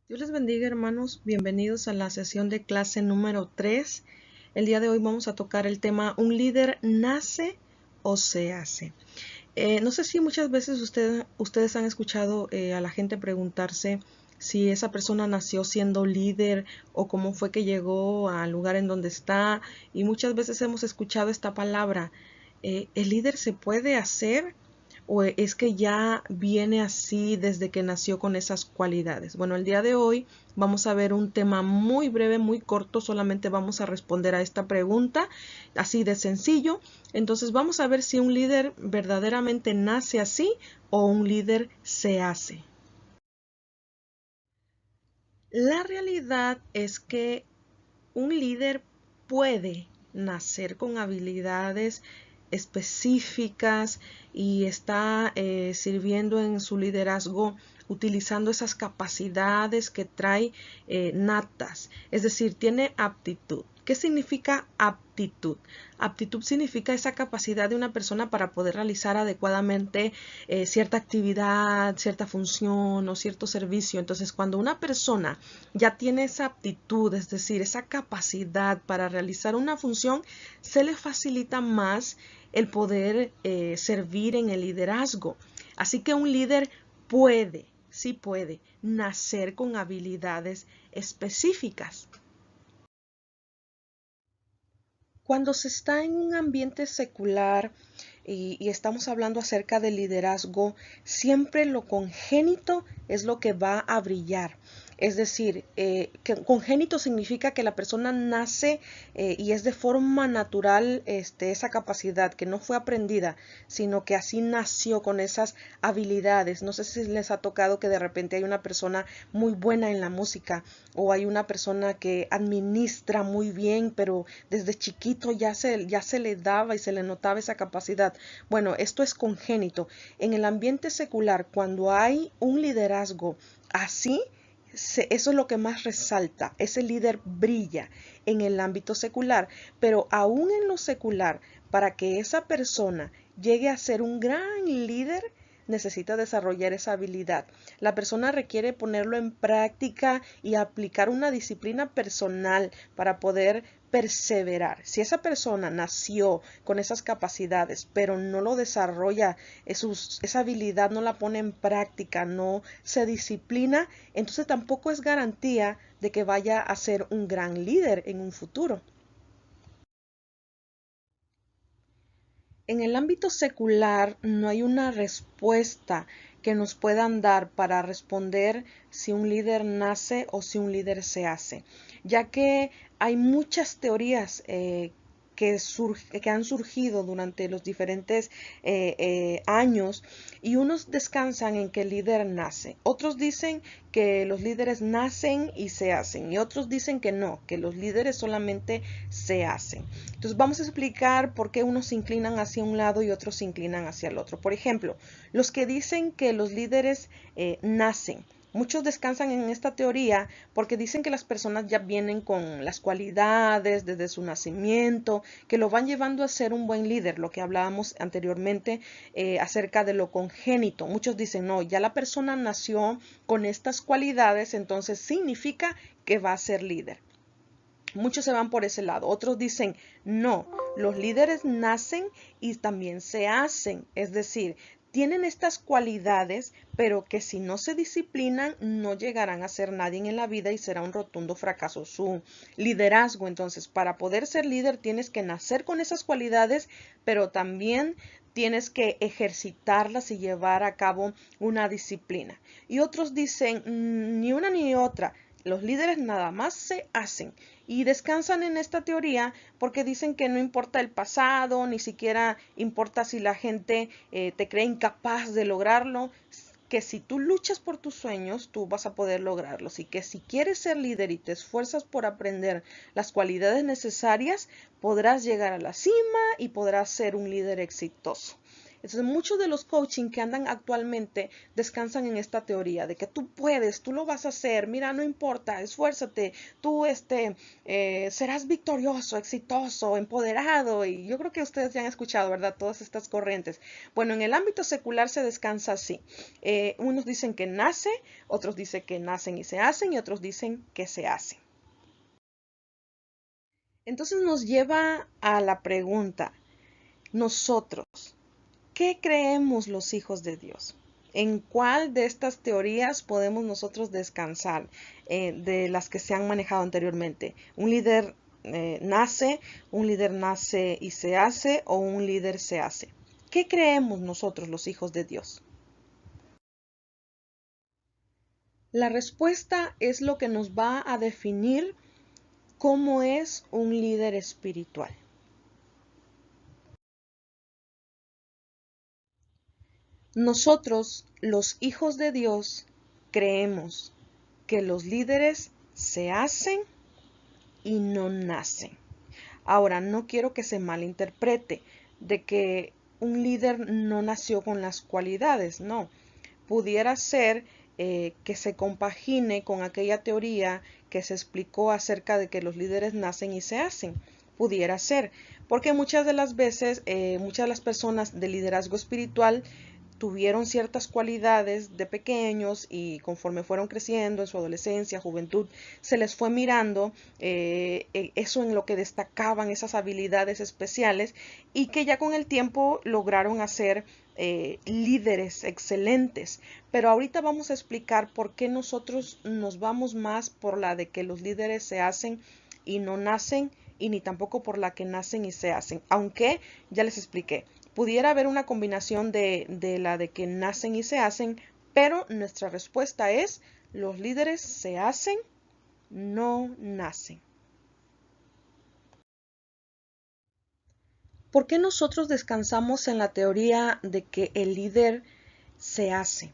Dios les bendiga, hermanos. Bienvenidos a la sesión de clase número 3. El día de hoy vamos a tocar el tema ¿un líder nace o se hace? No sé si muchas veces ustedes han escuchado a la gente preguntarse si esa persona nació siendo líder o cómo fue que llegó al lugar en donde está. Y muchas veces hemos escuchado esta palabra. ¿El líder se puede hacer? ¿O es que ya viene así desde que nació con esas cualidades? Bueno, el día de hoy vamos a ver un tema muy breve, muy corto, solamente vamos a responder a esta pregunta, así de sencillo. Entonces vamos a ver si un líder verdaderamente nace así o un líder se hace. La realidad es que un líder puede nacer con habilidades específicas y está sirviendo en su liderazgo utilizando esas capacidades que trae natas, es decir, tiene aptitud. ¿Qué significa aptitud? Aptitud significa esa capacidad de una persona para poder realizar adecuadamente cierta actividad, cierta función o cierto servicio. Entonces, cuando una persona ya tiene esa aptitud, es decir, esa capacidad para realizar una función, se le facilita más el poder servir en el liderazgo. Así que un líder puede, sí puede, nacer con habilidades específicas. Cuando se está en un ambiente secular y estamos hablando acerca del liderazgo, siempre lo congénito es lo que va a brillar. Es decir, que congénito significa que la persona nace y es de forma natural esa capacidad, que no fue aprendida, sino que así nació con esas habilidades. No sé si les ha tocado que de repente hay una persona muy buena en la música o hay una persona que administra muy bien, pero desde chiquito ya se le daba y se le notaba esa capacidad. Bueno, esto es congénito. En el ambiente secular, cuando hay un liderazgo así, eso es lo que más resalta. Ese líder brilla en el ámbito secular, pero aún en lo secular, para que esa persona llegue a ser un gran líder, necesita desarrollar esa habilidad. La persona requiere ponerlo en práctica y aplicar una disciplina personal para poder perseverar. Si esa persona nació con esas capacidades, pero no lo desarrolla, esa habilidad no la pone en práctica, no se disciplina, entonces tampoco es garantía de que vaya a ser un gran líder en un futuro. En el ámbito secular no hay una respuesta que nos puedan dar para responder si un líder nace o si un líder se hace, ya que hay muchas teorías que han surgido durante los diferentes años y unos descansan en que el líder nace. Otros dicen que los líderes nacen y se hacen y otros dicen que no, que los líderes solamente se hacen. Entonces vamos a explicar por qué unos se inclinan hacia un lado y otros se inclinan hacia el otro. Por ejemplo, los que dicen que los líderes nacen. Muchos descansan en esta teoría porque dicen que las personas ya vienen con las cualidades desde su nacimiento, que lo van llevando a ser un buen líder, lo que hablábamos anteriormente acerca de lo congénito. Muchos dicen, no, ya la persona nació con estas cualidades, entonces significa que va a ser líder. Muchos se van por ese lado. Otros dicen, no, los líderes nacen y también se hacen. Es decir, tienen estas cualidades, pero que si no se disciplinan, no llegarán a ser nadie en la vida y será un rotundo fracaso su liderazgo. Entonces, para poder ser líder, tienes que nacer con esas cualidades, pero también tienes que ejercitarlas y llevar a cabo una disciplina. Y otros dicen, ni una ni otra. Los líderes nada más se hacen y descansan en esta teoría porque dicen que no importa el pasado, ni siquiera importa si la gente te cree incapaz de lograrlo, que si tú luchas por tus sueños, tú vas a poder lograrlos y que si quieres ser líder y te esfuerzas por aprender las cualidades necesarias, podrás llegar a la cima y podrás ser un líder exitoso. Entonces, muchos de los coaching que andan actualmente descansan en esta teoría de que tú puedes, tú lo vas a hacer, mira, no importa, esfuérzate, tú serás victorioso, exitoso, empoderado. Y yo creo que ustedes ya han escuchado, ¿verdad? Todas estas corrientes. Bueno, en el ámbito secular se descansa así. Unos dicen que nace, otros dicen que nacen y se hacen, y otros dicen que se hacen. Entonces nos lleva a la pregunta, nosotros, ¿qué creemos los hijos de Dios? ¿En cuál de estas teorías podemos nosotros descansar de las que se han manejado anteriormente? ¿Un líder nace, un líder nace y se hace o un líder se hace? ¿Qué creemos nosotros los hijos de Dios? La respuesta es lo que nos va a definir cómo es un líder espiritual. Nosotros, los hijos de Dios, creemos que los líderes se hacen y no nacen. Ahora, no quiero que se malinterprete de que un líder no nació con las cualidades, no. Pudiera ser que se compagine con aquella teoría que se explicó acerca de que los líderes nacen y se hacen. Pudiera ser, porque muchas de las veces, muchas de las personas de liderazgo espiritual tuvieron ciertas cualidades de pequeños y conforme fueron creciendo en su adolescencia, juventud, se les fue mirando eso en lo que destacaban esas habilidades especiales y que ya con el tiempo lograron hacer líderes excelentes. Pero ahorita vamos a explicar por qué nosotros nos vamos más por la de que los líderes se hacen y no nacen, y ni tampoco por la que nacen y se hacen, aunque ya les expliqué. Pudiera haber una combinación de la de que nacen y se hacen, pero nuestra respuesta es: los líderes se hacen, no nacen. ¿Por qué nosotros descansamos en la teoría de que el líder se hace?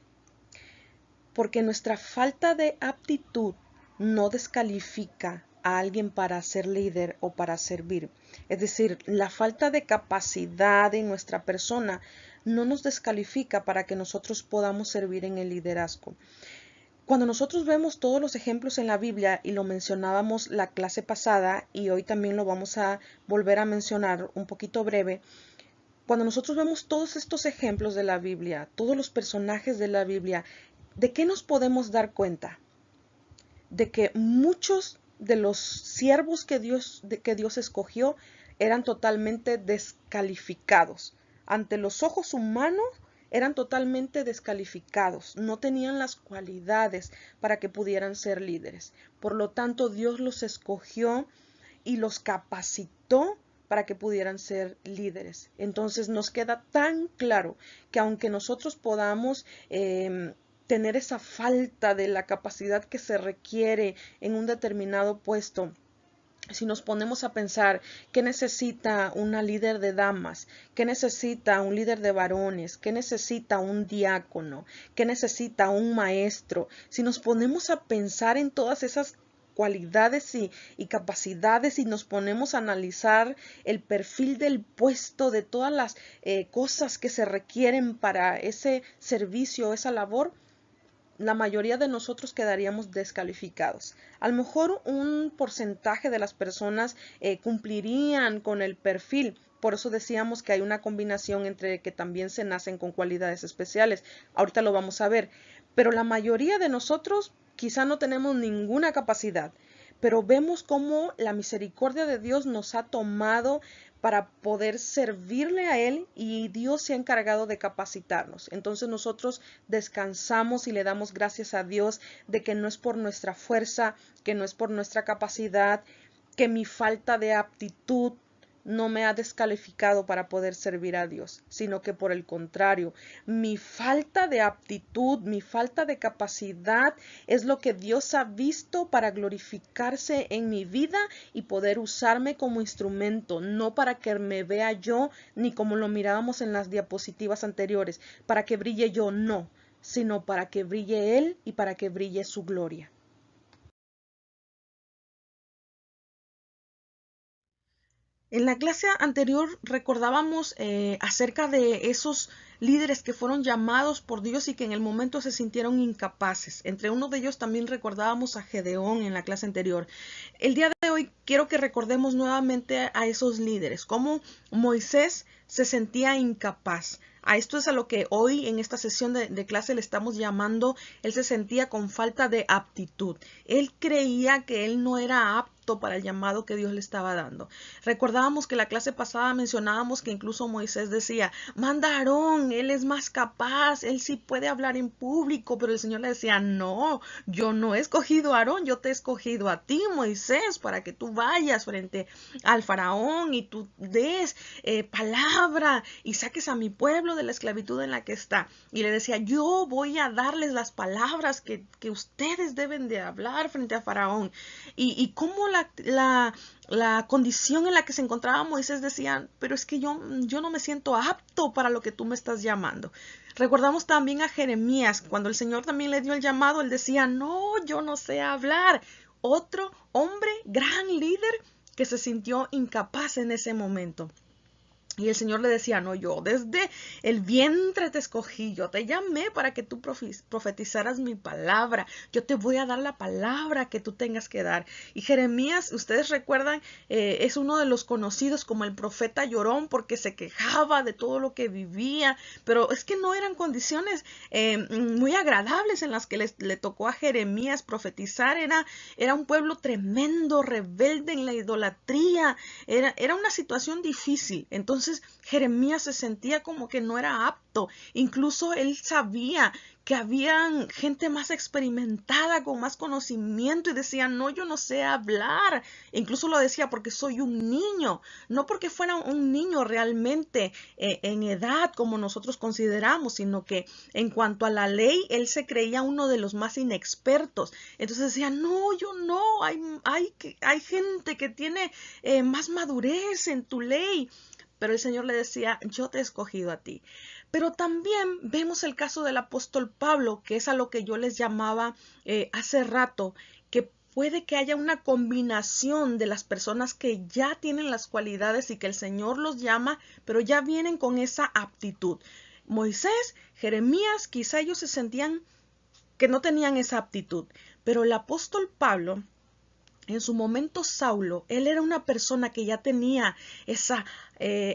Porque nuestra falta de aptitud no descalifica a alguien para ser líder o para servir. Es decir, la falta de capacidad en nuestra persona no nos descalifica para que nosotros podamos servir en el liderazgo. Cuando nosotros vemos todos los ejemplos en la Biblia, y lo mencionábamos la clase pasada y hoy también lo vamos a volver a mencionar un poquito breve, cuando nosotros vemos todos estos ejemplos de la Biblia, todos los personajes de la Biblia, ¿de qué nos podemos dar cuenta? De que muchos de los siervos que Dios escogió eran totalmente descalificados. Ante los ojos humanos eran totalmente descalificados, no tenían las cualidades para que pudieran ser líderes. Por lo tanto, Dios los escogió y los capacitó para que pudieran ser líderes. Entonces nos queda tan claro que aunque nosotros podamos tener esa falta de la capacidad que se requiere en un determinado puesto, si nos ponemos a pensar qué necesita una líder de damas, qué necesita un líder de varones, qué necesita un diácono, qué necesita un maestro, si nos ponemos a pensar en todas esas cualidades y capacidades y nos ponemos a analizar el perfil del puesto de todas las cosas que se requieren para ese servicio, esa labor, la mayoría de nosotros quedaríamos descalificados. A lo mejor un porcentaje de las personas cumplirían con el perfil. Por eso decíamos que hay una combinación entre que también se nacen con cualidades especiales. Ahorita lo vamos a ver. Pero la mayoría de nosotros quizá no tenemos ninguna capacidad. Pero vemos cómo la misericordia de Dios nos ha tomado para poder servirle a Él, y Dios se ha encargado de capacitarnos. Entonces nosotros descansamos y le damos gracias a Dios de que no es por nuestra fuerza, que no es por nuestra capacidad, que mi falta de aptitud no me ha descalificado para poder servir a Dios, sino que por el contrario, mi falta de aptitud, mi falta de capacidad es lo que Dios ha visto para glorificarse en mi vida y poder usarme como instrumento, no para que me vea yo, ni como lo mirábamos en las diapositivas anteriores, para que brille yo, no, sino para que brille Él y para que brille su gloria. En la clase anterior recordábamos acerca de esos líderes que fueron llamados por Dios y que en el momento se sintieron incapaces. Entre uno de ellos también recordábamos a Gedeón en la clase anterior. El día de hoy quiero que recordemos nuevamente a esos líderes, cómo Moisés se sentía incapaz. A esto es a lo que hoy en esta sesión de clase le estamos llamando, él se sentía con falta de aptitud. Él creía que él no era apto para el llamado que Dios le estaba dando. Recordábamos que la clase pasada mencionábamos que incluso Moisés decía, manda a Aarón, él es más capaz, él sí puede hablar en público, pero el Señor le decía, no, yo no he escogido a Aarón, yo te he escogido a ti, Moisés, para que tú vayas frente al faraón y tú des palabra y saques a mi pueblo de la esclavitud en la que está. Y le decía, yo voy a darles las palabras que ustedes deben de hablar frente a faraón. Y cómo la condición en la que se encontraba Moisés decía, pero es que yo no me siento apto para lo que tú me estás llamando. Recordamos también a Jeremías, cuando el Señor también le dio el llamado, él decía, no, yo no sé hablar. Otro hombre, gran líder, que se sintió incapaz en ese momento. Y el Señor le decía, no, yo desde el vientre te escogí, yo te llamé para que tú profetizaras mi palabra, yo te voy a dar la palabra que tú tengas que dar. Y Jeremías, ustedes recuerdan, es uno de los conocidos como el profeta llorón porque se quejaba de todo lo que vivía, pero es que no eran condiciones muy agradables en las que le tocó a Jeremías profetizar. Era un pueblo tremendo, rebelde en la idolatría, era una situación difícil. Entonces Jeremías se sentía como que no era apto. Incluso él sabía que había gente más experimentada, con más conocimiento, y decía, no, yo no sé hablar. E incluso lo decía porque soy un niño, no porque fuera un niño realmente en edad como nosotros consideramos, sino que en cuanto a la ley, él se creía uno de los más inexpertos. Entonces decía, no, yo no, hay gente que tiene más madurez en tu ley. Pero el Señor le decía, yo te he escogido a ti. Pero también vemos el caso del apóstol Pablo, que es a lo que yo les llamaba hace rato, que puede que haya una combinación de las personas que ya tienen las cualidades y que el Señor los llama, pero ya vienen con esa aptitud. Moisés, Jeremías, quizá ellos se sentían que no tenían esa aptitud, pero el apóstol Pablo, en su momento Saulo, él era una persona que ya tenía esa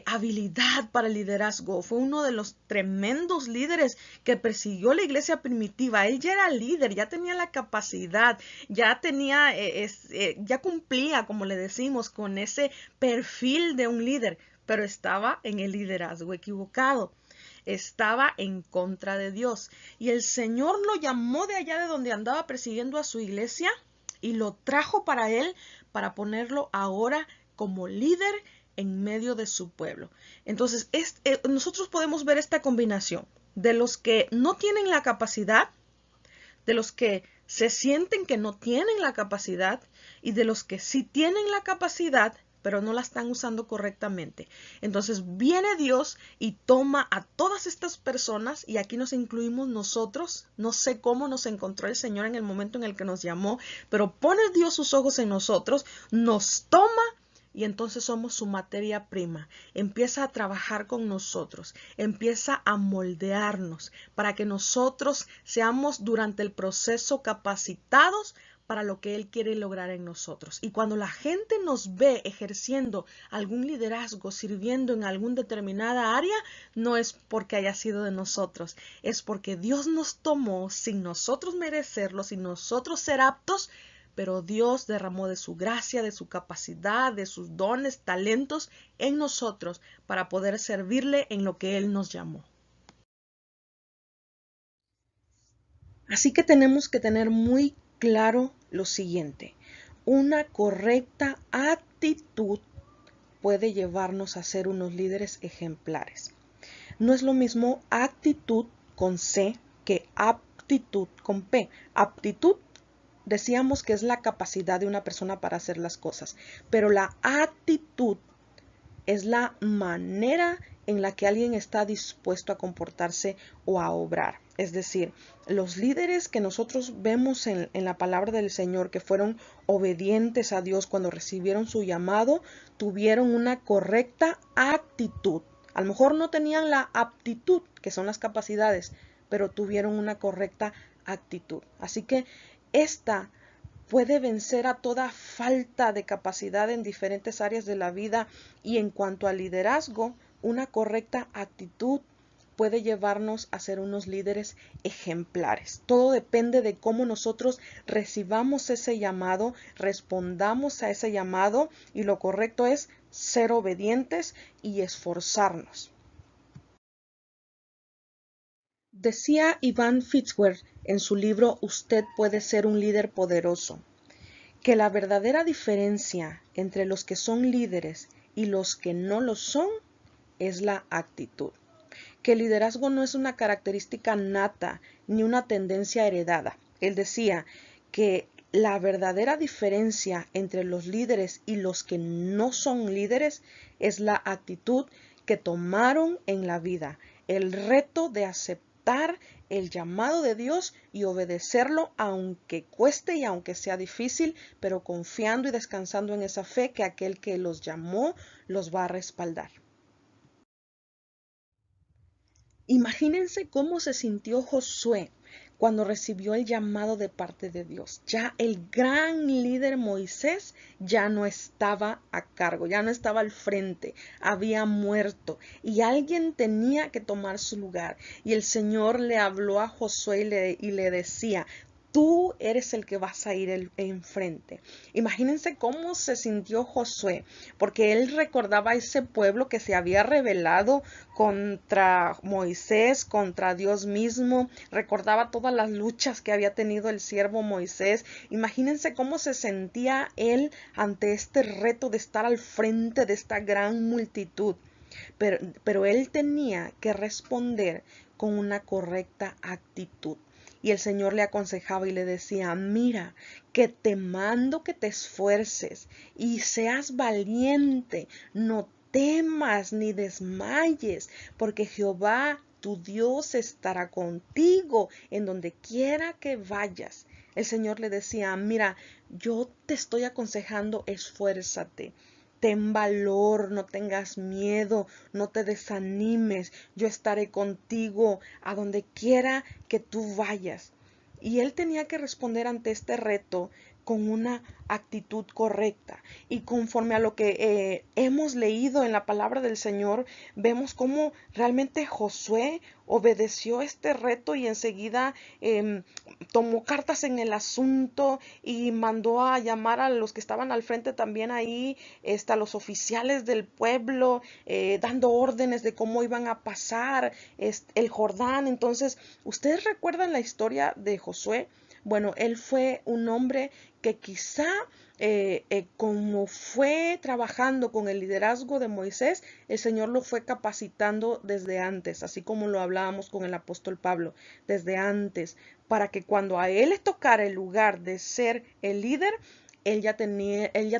habilidad para el liderazgo. Fue uno de los tremendos líderes que persiguió la iglesia primitiva. Él ya era líder, ya tenía la capacidad, ya tenía, ya cumplía, como le decimos, con ese perfil de un líder, pero estaba en el liderazgo equivocado. Estaba en contra de Dios. Y el Señor lo llamó de allá de donde andaba persiguiendo a su iglesia y lo trajo para él, para ponerlo ahora como líder en medio de su pueblo. Entonces, nosotros podemos ver esta combinación de los que no tienen la capacidad, de los que se sienten que no tienen la capacidad y de los que sí tienen la capacidad, pero no la están usando correctamente. Entonces viene Dios y toma a todas estas personas, y aquí nos incluimos nosotros. No sé cómo nos encontró el Señor en el momento en el que nos llamó, pero pone Dios sus ojos en nosotros, nos toma y entonces somos su materia prima. Empieza a trabajar con nosotros, empieza a moldearnos para que nosotros seamos durante el proceso capacitados para lo que Él quiere lograr en nosotros. Y cuando la gente nos ve ejerciendo algún liderazgo, sirviendo en alguna determinada área, no es porque haya sido de nosotros, es porque Dios nos tomó sin nosotros merecerlo, sin nosotros ser aptos, pero Dios derramó de su gracia, de su capacidad, de sus dones, talentos en nosotros para poder servirle en lo que Él nos llamó. Así que tenemos que tener muy claro lo siguiente: una correcta actitud puede llevarnos a ser unos líderes ejemplares. No es lo mismo actitud con C que aptitud con P. Aptitud decíamos que es la capacidad de una persona para hacer las cosas, pero la actitud es la manera en la que alguien está dispuesto a comportarse o a obrar. Es decir, los líderes que nosotros vemos en la palabra del Señor, que fueron obedientes a Dios cuando recibieron su llamado, tuvieron una correcta actitud. A lo mejor no tenían la aptitud, que son las capacidades, pero tuvieron una correcta actitud. Así que esta puede vencer a toda falta de capacidad en diferentes áreas de la vida, y en cuanto al liderazgo, una correcta actitud puede llevarnos a ser unos líderes ejemplares. Todo depende de cómo nosotros recibamos ese llamado, respondamos a ese llamado, y lo correcto es ser obedientes y esforzarnos. Decía Ivan Fitzgerald en su libro Usted puede ser un líder poderoso, que la verdadera diferencia entre los que son líderes y los que no lo son es la actitud. Que el liderazgo no es una característica nata ni una tendencia heredada. Él decía que la verdadera diferencia entre los líderes y los que no son líderes es la actitud que tomaron en la vida, el reto de aceptar el llamado de Dios y obedecerlo aunque cueste y aunque sea difícil, pero confiando y descansando en esa fe que aquel que los llamó los va a respaldar. Imagínense cómo se sintió Josué cuando recibió el llamado de parte de Dios. Ya el gran líder Moisés ya no estaba a cargo, ya no estaba al frente, había muerto y alguien tenía que tomar su lugar. Y el Señor le habló a Josué y le decía: tú eres el que vas a ir enfrente. Imagínense cómo se sintió Josué, porque él recordaba a ese pueblo que se había rebelado contra Moisés, contra Dios mismo. Recordaba todas las luchas que había tenido el siervo Moisés. Imagínense cómo se sentía él ante este reto de estar al frente de esta gran multitud. Pero él tenía que responder con una correcta actitud. Y el Señor le aconsejaba y le decía: mira, que te mando que te esfuerces y seas valiente, no temas ni desmayes, porque Jehová tu Dios estará contigo en donde quiera que vayas. El Señor le decía: mira, yo te estoy aconsejando, esfuérzate. Ten valor, no tengas miedo, no te desanimes, yo estaré contigo a donde quiera que tú vayas. Y él tenía que responder ante este reto con una actitud correcta. Y conforme a lo que hemos leído en la palabra del Señor, vemos cómo realmente Josué obedeció este reto y enseguida tomó cartas en el asunto y mandó a llamar a los que estaban al frente también ahí, a los oficiales del pueblo, dando órdenes de cómo iban a pasar el Jordán. Entonces, ¿ustedes recuerdan la historia de Josué? Bueno, él fue un hombre que quizá como fue trabajando con el liderazgo de Moisés, el Señor lo fue capacitando desde antes, así como lo hablábamos con el apóstol Pablo, desde antes, para que cuando a él le tocara el lugar de ser el líder, él ya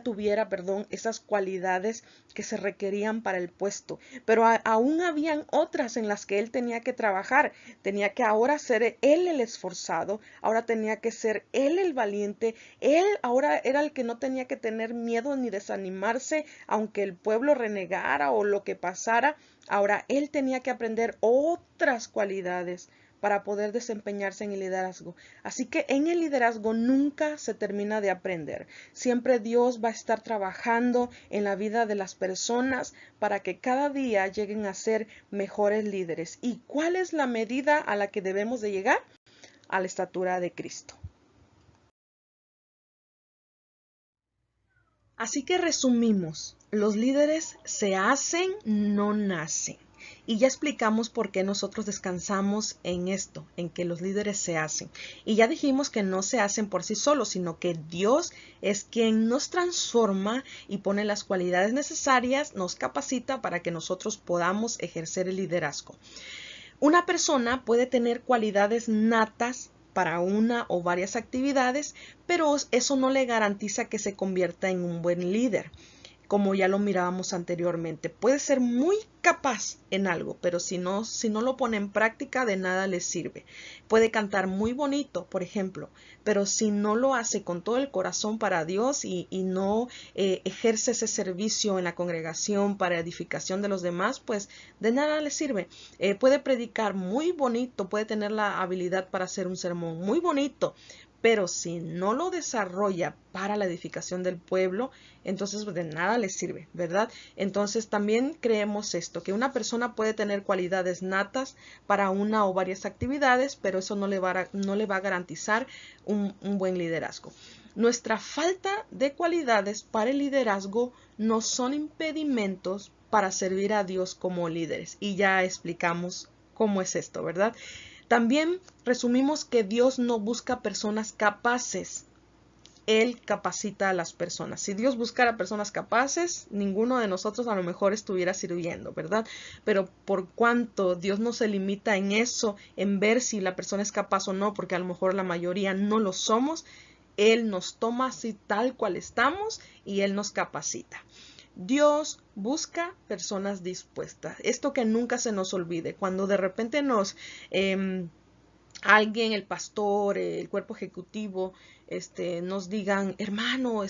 tuviera, esas cualidades que se requerían para el puesto. Pero aún habían otras en las que él tenía que trabajar. Tenía que ahora ser él el esforzado, ahora tenía que ser él el valiente. Él ahora era el que no tenía que tener miedo ni desanimarse, aunque el pueblo renegara o lo que pasara. Ahora él tenía que aprender otras cualidades para poder desempeñarse en el liderazgo. Así que en el liderazgo nunca se termina de aprender. Siempre Dios va a estar trabajando en la vida de las personas para que cada día lleguen a ser mejores líderes. ¿Y cuál es la medida a la que debemos de llegar? A la estatura de Cristo. Así que resumimos, los líderes se hacen, no nacen. Y ya explicamos por qué nosotros descansamos en esto, en que los líderes se hacen. Y ya dijimos que no se hacen por sí solos, sino que Dios es quien nos transforma y pone las cualidades necesarias, nos capacita para que nosotros podamos ejercer el liderazgo. Una persona puede tener cualidades natas para una o varias actividades, pero eso no le garantiza que se convierta en un buen líder. como ya lo mirábamos anteriormente. Puede ser muy capaz en algo, pero si no lo pone en práctica, de nada le sirve. Puede cantar muy bonito, por ejemplo, pero si no lo hace con todo el corazón para Dios y no ejerce ese servicio en la congregación para edificación de los demás, pues de nada le sirve. Puede predicar muy bonito, puede tener la habilidad para hacer un sermón muy bonito, pero si no lo desarrolla para la edificación del pueblo, entonces pues, de nada le sirve, ¿verdad? Entonces también creemos esto, que una persona puede tener cualidades natas para una o varias actividades, pero eso no le va a garantizar un buen liderazgo. Nuestra falta de cualidades para el liderazgo no son impedimentos para servir a Dios como líderes. Y ya explicamos cómo es esto, ¿verdad? También resumimos que Dios no busca personas capaces. Él capacita a las personas. Si Dios buscara personas capaces, ninguno de nosotros a lo mejor estuviera sirviendo, ¿verdad? Pero por cuanto Dios no se limita en eso, en ver si la persona es capaz o no, porque a lo mejor la mayoría no lo somos, Él nos toma así tal cual estamos y Él nos capacita. Dios busca personas dispuestas. Esto que nunca se nos olvide. Cuando de repente alguien, el pastor, el cuerpo ejecutivo, nos digan, hermano,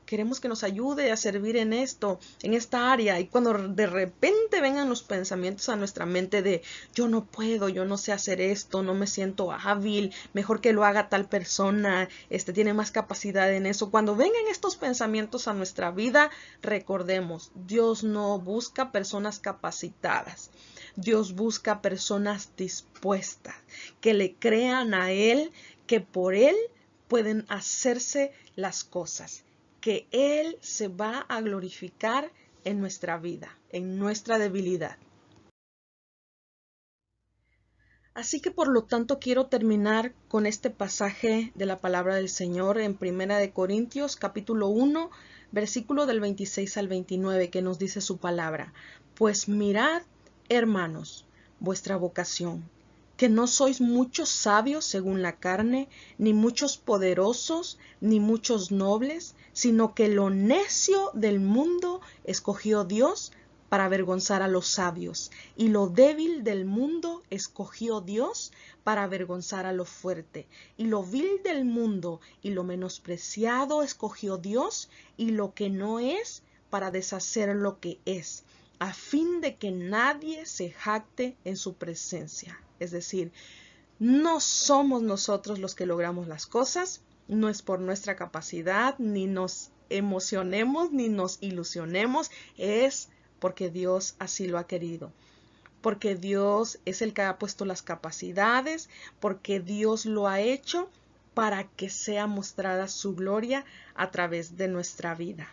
queremos que nos ayude a servir en esto, en esta área. Y cuando de repente vengan los pensamientos a nuestra mente de, yo no puedo, yo no sé hacer esto, no me siento hábil, mejor que lo haga tal persona, tiene más capacidad en eso. Cuando vengan estos pensamientos a nuestra vida, recordemos, Dios no busca personas capacitadas. Dios busca personas dispuestas, que le crean a Él, que por Él pueden hacerse las cosas, que Él se va a glorificar en nuestra vida, en nuestra debilidad. Así que por lo tanto quiero terminar con este pasaje de la palabra del Señor en 1 Corintios capítulo 1, versículo del 26 al 29, que nos dice su palabra. Pues mirad, hermanos, vuestra vocación, que no sois muchos sabios según la carne, ni muchos poderosos, ni muchos nobles, sino que lo necio del mundo escogió Dios para avergonzar a los sabios, y lo débil del mundo escogió Dios para avergonzar a lo fuerte, y lo vil del mundo y lo menospreciado escogió Dios, y lo que no es para deshacer lo que es, a fin de que nadie se jacte en su presencia. Es decir, no somos nosotros los que logramos las cosas, no es por nuestra capacidad, ni nos emocionemos, ni nos ilusionemos, es porque Dios así lo ha querido, porque Dios es el que ha puesto las capacidades, porque Dios lo ha hecho para que sea mostrada su gloria a través de nuestra vida.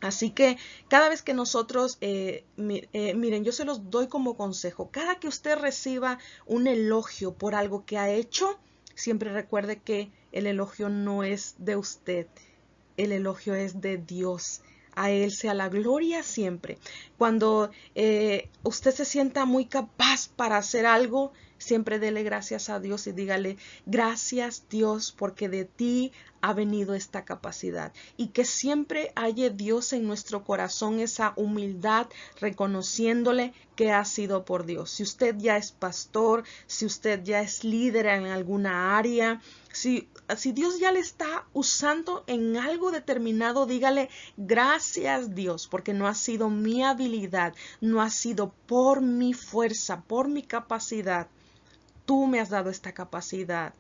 Así que cada vez que nosotros, miren, yo se los doy como consejo, cada que usted reciba un elogio por algo que ha hecho, siempre recuerde que el elogio no es de usted, el elogio es de Dios. A Él sea la gloria siempre. Cuando usted se sienta muy capaz para hacer algo, siempre dele gracias a Dios y dígale, gracias Dios, porque de ti ha venido esta capacidad. Y que siempre haya Dios en nuestro corazón esa humildad, reconociéndole que ha sido por Dios. Si usted ya es pastor, si usted ya es líder en alguna área, si Dios ya le está usando en algo determinado, dígale, gracias Dios, porque no ha sido mi habilidad, no ha sido por mi fuerza, por mi capacidad. Tú me has dado esta capacidad.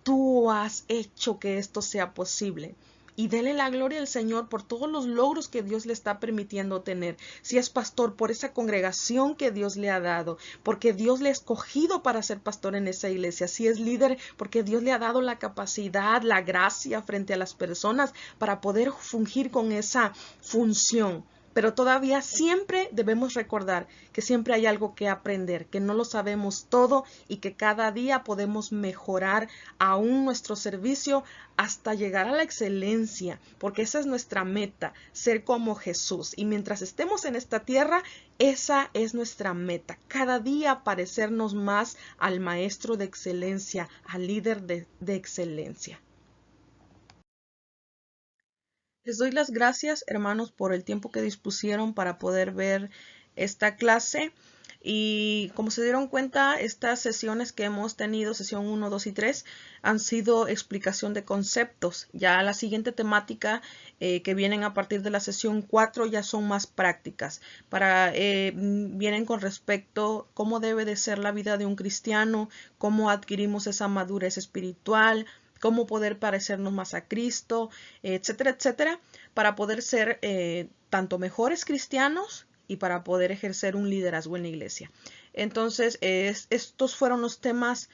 Tú has hecho que esto sea posible. Y dele la gloria al Señor por todos los logros que Dios le está permitiendo tener. Si es pastor, por esa congregación que Dios le ha dado, porque Dios le ha escogido para ser pastor en esa iglesia. Si es líder, porque Dios le ha dado la capacidad, la gracia frente a las personas para poder fungir con esa función. Pero todavía siempre debemos recordar que siempre hay algo que aprender, que no lo sabemos todo y que cada día podemos mejorar aún nuestro servicio hasta llegar a la excelencia, porque esa es nuestra meta, ser como Jesús. Y mientras estemos en esta tierra, esa es nuestra meta, cada día parecernos más al Maestro de excelencia, al líder de excelencia. Les doy las gracias, hermanos, por el tiempo que dispusieron para poder ver esta clase. Y como se dieron cuenta, estas sesiones que hemos tenido, sesión 1, 2 y 3, han sido explicación de conceptos. Ya la siguiente temática que vienen a partir de la sesión 4 ya son más prácticas. Vienen con respecto a cómo debe de ser la vida de un cristiano, cómo adquirimos esa madurez espiritual, cómo poder parecernos más a Cristo, etcétera, etcétera, para poder ser tanto mejores cristianos y para poder ejercer un liderazgo en la iglesia. Entonces, estos fueron los temas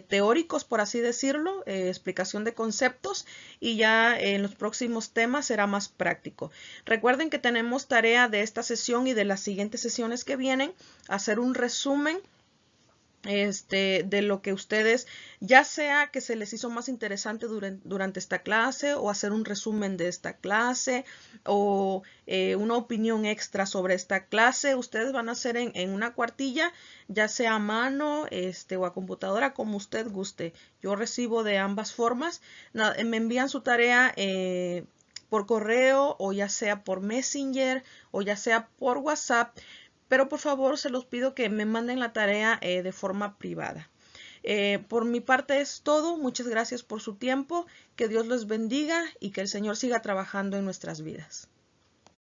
teóricos, por así decirlo, explicación de conceptos, y ya en los próximos temas será más práctico. Recuerden que tenemos tarea de esta sesión y de las siguientes sesiones que vienen, hacer un resumen de lo que ustedes, ya sea que se les hizo más interesante durante esta clase, o hacer un resumen de esta clase, o una opinión extra sobre esta clase. Ustedes van a hacer en una cuartilla, ya sea a mano o a computadora, como usted guste. Yo recibo de ambas formas. Me envían su tarea por correo, o ya sea por Messenger, o ya sea por WhatsApp. Pero por favor, se los pido que me manden la tarea de forma privada. Por mi parte es todo. Muchas gracias por su tiempo. Que Dios los bendiga y que el Señor siga trabajando en nuestras vidas.